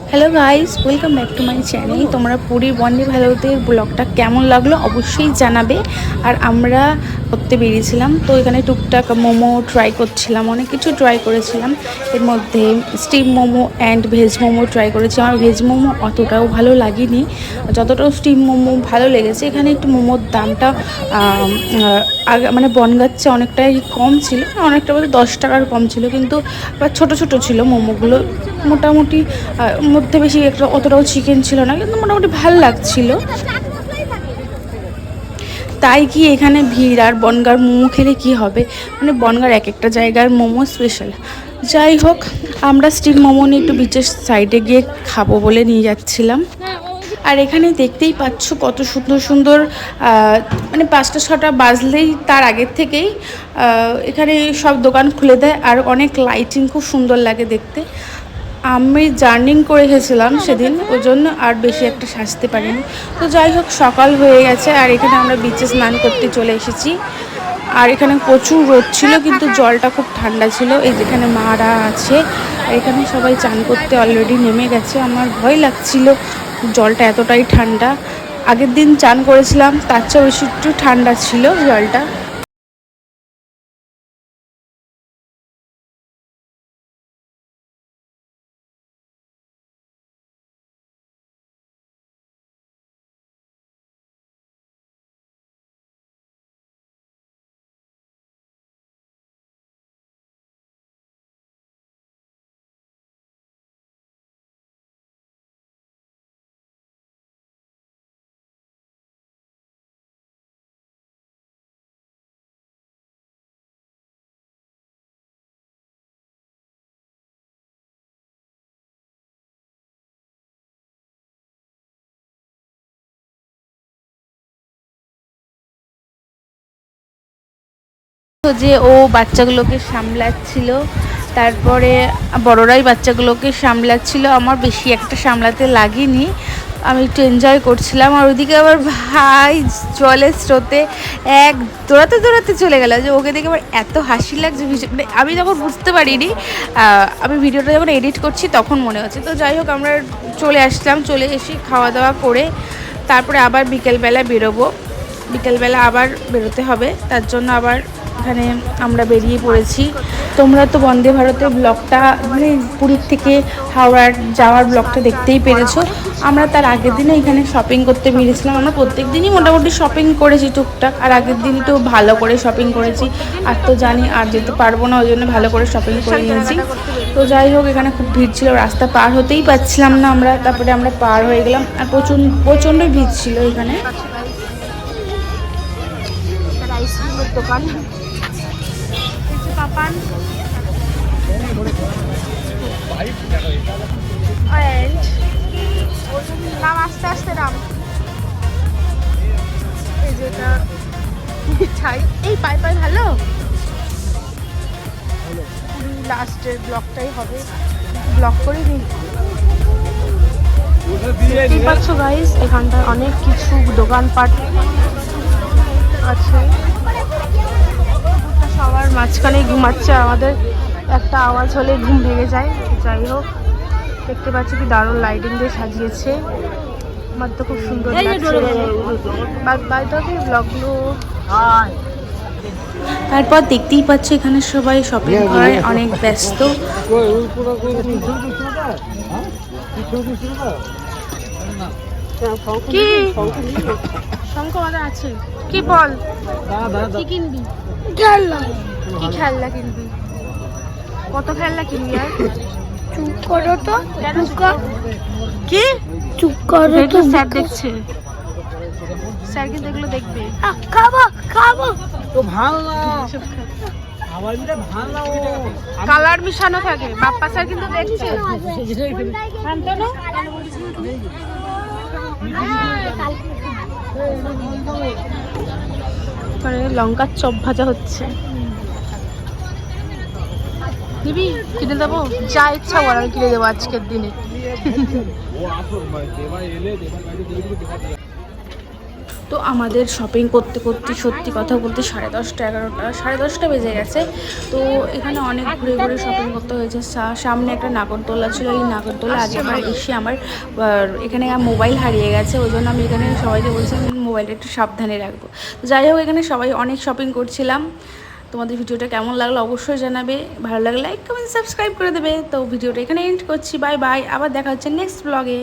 Hello guys, welcome back to my channel. তোমরা পুরীর বন্দে ভারতের ব্লগটা কেমন লাগলো অবশ্যই জানাবে। আর আমরা করতে বেরিয়েছিলাম, তো এখানে টুকটাক মোমো ট্রাই করছিলাম, অনেক কিছু ট্রাই করেছিলাম। এর মধ্যে steam momo and veg momo try করেছি। আমার ভেজ মোমো অতটাও ভালো লাগেনি, যতটাও স্টিম মোমো ভালো লেগেছে। এখানে একটু মোমোর দামটা আগে মানে বনগাঁচ্ছে অনেকটাই কম ছিল, অনেকটা বলতে 10 টাকার কম ছিল, কিন্তু আবার ছোটো ছোটো ছিল মোমোগুলো। মোটামুটি মধ্যে বেশি একটা অতটাও চিকেন ছিল না, কিন্তু মোটামুটি ভালো লাগছিল। তাই কি এখানে ভিড়, আর বনগাঁর মোমো খেলে কি হবে, মানে বনগাঁর এক একটা জায়গার মোমো স্পেশাল। যাই হোক, আমরা স্টিম মোমো নিয়ে একটু বিচের সাইডে গিয়ে খাবো বলে নিয়ে যাচ্ছিলাম। আর এখানে দেখতেই পাচ্ছ কত সুন্দর সুন্দর, মানে 5টা 6টা বাজলেই তার আগের থেকেই এখানে সব দোকান খুলে দেয়, আর অনেক লাইটিং, খুব সুন্দর লাগে দেখতে। আমি জার্নিং করে গেছিলাম সেদিন, ওই জন্য আর বেশি একটা সাজতে পারিনি। তো যাই হোক, সকাল হয়ে গেছে আর এখানে আমরা বিচে স্নান করতে চলে এসেছি। আর এখানে প্রচুর রোদ ছিল, কিন্তু জলটা খুব ঠান্ডা ছিল। এই যেখানে মারা আছে, আর এখানে সবাই চান করতে অলরেডি নেমে গেছে। আমার ভয় লাগছিল, জলটা এতটাই ঠান্ডা। আগের দিন চান করেছিলাম, তার চেয়ে বেশি একটু ঠান্ডা ছিল জলটা। তো যে ও বাচ্চাগুলোকে সামলাচ্ছিল, তারপরে বড়রাই বাচ্চাগুলোকে সামলাচ্ছিল। আমার বেশি একটা সামলাতে লাগেনি, আমি একটু এনজয় করছিলাম। আর ওইদিকে আবার ভাই জলের স্রোতে এক দৌড়াতে দৌড়াতে চলে গেল, যে ওকে দেখে আমার এত হাসি লাগছে। মানে আমি যখন বুঝতে পারিনি, আমি ভিডিওটা যখন এডিট করছি তখন মনে হচ্ছে। তো যাই হোক, আমরা চলে আসলাম, চলে এসে খাওয়া দাওয়া করে তারপরে আবার বিকেলবেলা বেরোবো। বিকেলবেলা আবার বেরোতে হবে, তার জন্য আবার এখানে আমরা বেরিয়ে পড়েছি। তোমরা তো বন্দে ভারতের ব্লগটা, মানে পুরীর থেকে হাওড়ার যাওয়ার ব্লগটা দেখতেই পেরেছো। আমরা তার আগের দিনে এখানে শপিং করতে বেরিয়েছিলাম। আমরা প্রত্যেক দিনই মোটামুটি শপিং করেছি টুকটাক, আর আগের দিন একটু ভালো করে শপিং করেছি। আর তো জানি আর যেতে পারবো না, ওই জন্য ভালো করে শপিং করে নিয়েছি। তো যাই হোক, এখানে খুব ভিড় ছিল, রাস্তা পার হতেই পারছিলাম না আমরা। তারপরে আমরা পার হয়ে গেলাম, আর প্রচণ্ড ভিড় ছিল এখানে। আইসক্রিমের দোকান, পাপান নাম আস্তে আস্তে নাম। এই যেটা মিঠাই, এই পাই পাই ভালো। লাস্টের ব্লগটাই হবে, ব্লগ করে দিই। দেখতেই পাচ্ছ গাইস, এখানটায় অনেক কিছু দোকানপাট আছে। সবার মাঝখানে ঘুমাচ্ছে, আমাদের একটা আওয়াজ হলে ঘুম ভেঙে যায়। যাই হোক, দেখতে পাচ্ছি কি দারুণ লাইটিং দিয়ে সাজিয়েছে, আমার তো খুব সুন্দর লাগছে। ব্লগগুলো তারপর দেখতেই পাচ্ছ এখানে সবাই শপিং করে অনেক ব্যস্ত। কি শঙ্খ বাঁধা আছে, কি বল, কি কিনবি? খেলনা। কি খেলনা কিনবি? কত খেলনা কিনবি? আর চুপ করো তো, কি চুপ করো তো, স্যার দেখছে। স্যার কিন্তু এগুলো দেখবে। খাবো খাবো তো ভালো, কালার মিশানো থাকে। বাপ্পা স্যার কিন্তু দেখছে। লঙ্কার চপ ভাজা হচ্ছে, দিবি? কিনে দেবো, যা ইচ্ছা বল, আমি কিনে দেবো আজকের দিনে। তো আমাদের শপিং করতে করতে সত্যি কথা বলতে 10:30 11টা 10:30 বেজে গেছে। তো এখানে অনেক ঘুরে ঘুরে শপিং করতে হয়েছে। সামনে একটা নাগরদোলা ছিল, এই নাগরদোলা আগেবার এসে আমার এখানে মোবাইল হারিয়ে গেছে, ওই জন্য আমি এখানে সবাইকে বলছি আমি মোবাইলটা একটু সাবধানে রাখবো। যাই হোক, এখানে সবাই অনেক শপিং করছিলাম। তোমাদের ভিডিওটা কেমন লাগলো অবশ্যই জানাবে, ভালো লাগলে লাইক কমেন্ট সাবস্ক্রাইব করে দেবে। তো ভিডিওটা এখানে এন্ড করছি, বাই বাই, আবার দেখা হচ্ছে নেক্সট ব্লগে।